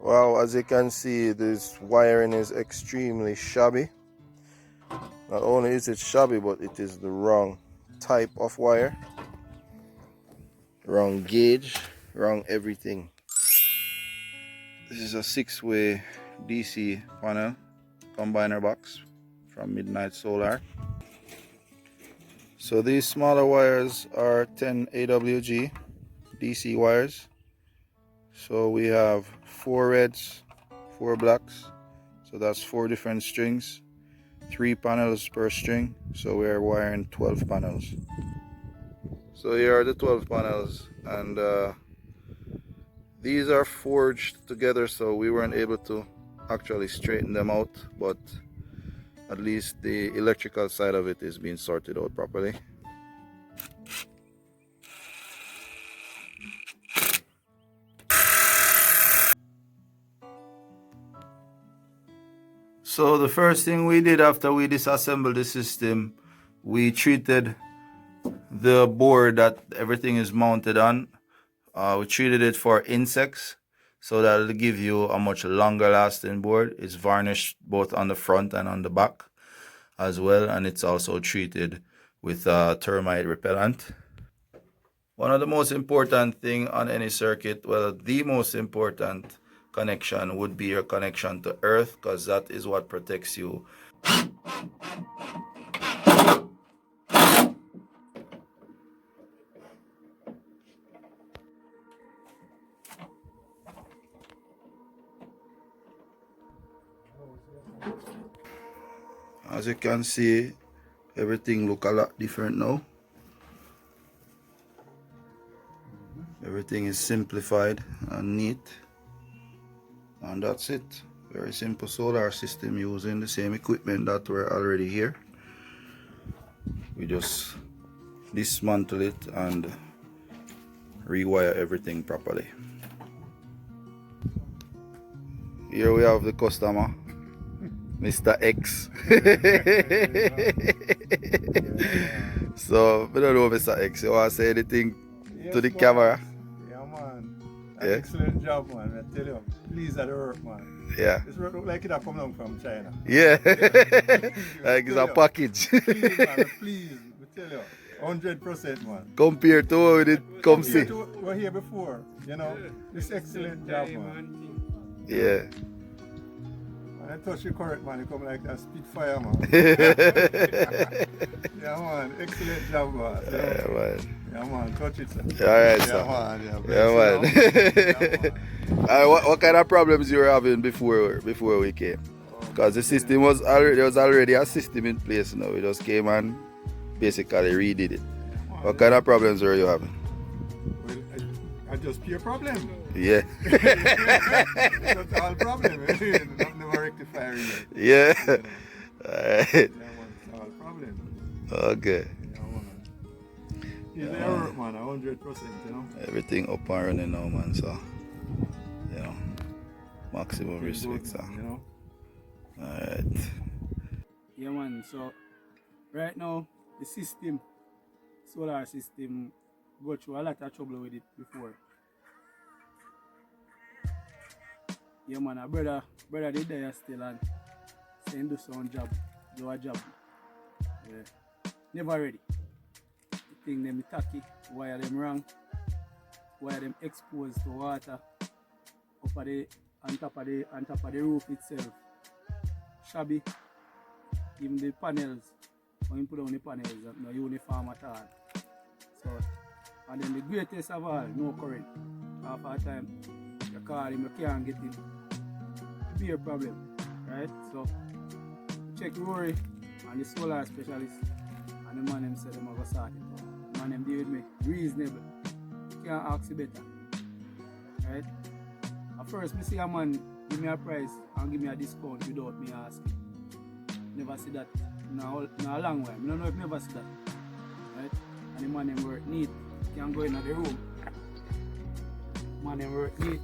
Well, as you can see, this wiring is extremely shabby. Not only is it shabby, but it is the wrong type of wire, wrong gauge, wrong everything. This is a 6-way DC panel combiner box from Midnight Solar. So these smaller wires are 10 AWG DC wires. So we have 4 reds, 4 blacks, so that's 4 different strings, 3 panels per string, so we are wiring 12 panels. So here are the 12 panels, and these are forged together, so we weren't able to actually straighten them out, but at least the electrical side of it is being sorted out properly. So the first thing we did after we disassembled the system, we treated the board that everything is mounted on. We treated it for insects, so that it'll give you a much longer lasting board. It's varnished both on the front and on the back as well, and it's also treated with termite repellent. One of the most important thing on any circuit, well, the most important connection would be your connection to earth, because that is what protects you. As you can see, everything look a lot different now. Everything is simplified and neat, and that's it. Very simple solar system using the same equipment that were already here. We just dismantle it and rewire everything properly. Here we have the customer, Mr. X. So, I don't know, Mr. X, you want to say anything to the camera? Yeah, man. Yeah. Excellent job, man. I tell you, pleased at the work, man. Yeah. This work look like it come down from China. Yeah. Like it's a package. Please, man. Please, I tell you, 100%, man. Compared to what it comes Compared to. to what we were here before, you know. This excellent job, man. Yeah. When I touch the current, man, you come like that Spitfire, man. Yeah, man. Excellent job, man. Yeah, man. Yeah, man. Touch it, sir. Alright, Yeah, sir. man. Yeah, man. Yeah, man. What kind of problems you were having before we came? Because the system was already, there was already a system in place now. We just came and basically redid it. What kind of problems were you having? Well, I just pure problem. Yeah. That's all problem. Never rectify it. Yeah. Alright. Yeah, man. It's all problem. Okay. Yeah, man. It's a work, man. 100%, you know. Everything up and running now, man. So, you know, maximum It's respect, good, sir. man, you know. Alright. Yeah, man. So right now the system, solar system, go through a lot of trouble with it before. Yeah, man. A brother did there still and saying do some job, do a job. Yeah. Never ready. The thing them tacky, wire them wrong, wire them exposed to water, up at the on top of the roof itself. Shabby. Even the panels, when you put on the panels, no uniform at all. So, and then the greatest of all, no current. Half the time, you call him, you can't get it. Be a problem, right? So, check Rory and the solar specialist, and the man them said them have a sort it out. The man them deal with me reasonable. You can't ask you better, right? At first, I see a man give me a price and give me a discount without me asking. Never see that in a long way. I don't know if never see that. Right? And the man them work neat. You can go in the room. Man them work neat.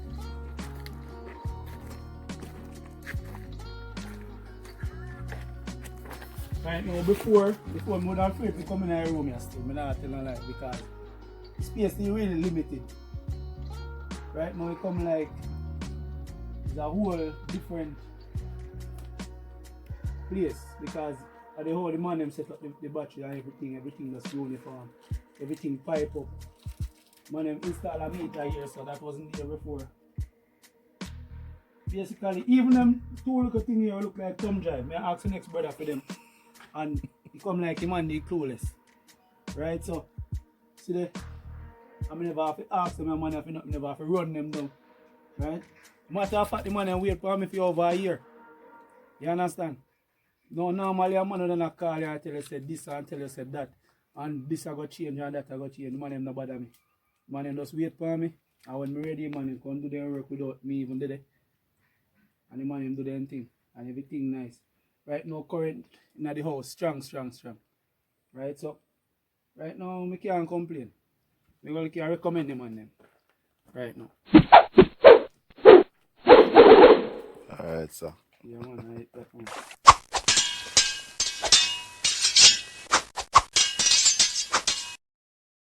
Right now, before more than afraid to come in the room, still, I'm not telling a lie because the space is really limited. Right now, it come like it's a whole different place because at the whole the man them set up the battery and everything that's uniform, everything pipe up. Man them install a meter here, so that wasn't there before. Basically, even them two little thing here look like thumb drive. May I ask the next brother for them, and he come like him and they clueless, right? So see there, I never have to ask them, man, if I never have to run them down, right? Matter of fact, the man and wait for me for over a year. You understand? No, normally a man don't call you and tell you said this and tell you said that, and this I got change and that I got change. The man them no bother me. The man them just wait for me, and when me ready, man, them come do their work without me even did it. And the man them do their thing, and everything nice. Right now, current in the house, strong. Right, so right now, I can't complain. I only can recommend them on them. Right now. Alright, so. Yeah, man, I hate that one.